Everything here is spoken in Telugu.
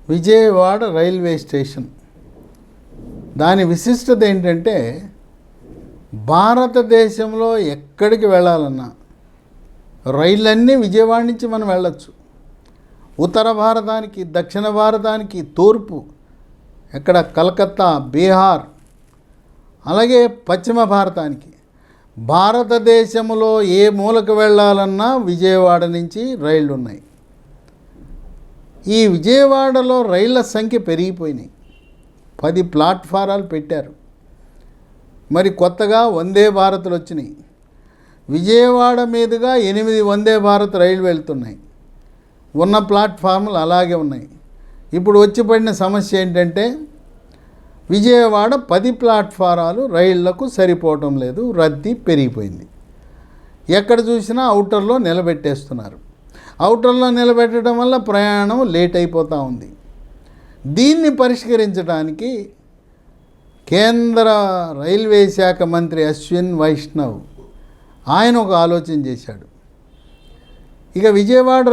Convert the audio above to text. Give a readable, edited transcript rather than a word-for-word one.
విజయవాడ రైల్వే స్టేషన్ దాని విశిష్టత ఏంటంటే భారతదేశంలో ఎక్కడికి వెళ్ళాలన్నా రైళ్ళన్నీ విజయవాడ నుంచి మనం వెళ్ళొచ్చు. ఉత్తర భారతానికి, దక్షిణ భారతానికి, తూర్పు ఎక్కడ కలకత్తా, బీహార్, అలాగే పశ్చిమ భారతానికి, భారతదేశంలో ఏ మూలకు వెళ్ళాలన్నా విజయవాడ నుంచి రైళ్ళు ఉన్నాయి. ఈ విజయవాడలో రైళ్ల సంఖ్య పెరిగిపోయినాయి. 10 ప్లాట్ఫారాలు పెట్టారు. మరి కొత్తగా వందే భారత్లు వచ్చినాయి. విజయవాడ మీదుగా 8 వందే భారత్ రైలు వెళ్తున్నాయి. ఉన్న ప్లాట్ఫామ్లు అలాగే ఉన్నాయి. ఇప్పుడు వచ్చి పడిన సమస్య ఏంటంటే విజయవాడ 10 ప్లాట్ఫారాలు రైళ్లకు సరిపోవటం లేదు, రద్దీ పెరిగిపోయింది. ఎక్కడ చూసినా అవుటర్లో నిలబెట్టేస్తున్నారు. అవుటర్లో నిలబెట్టడం వల్ల ప్రయాణం లేట్ అయిపోతూ ఉంది. దీన్ని పరిష్కరించడానికి కేంద్ర రైల్వే శాఖ మంత్రి అశ్విన్ వైష్ణవ్ ఆయన ఒక ఆలోచన చేశాడు. ఇక విజయవాడ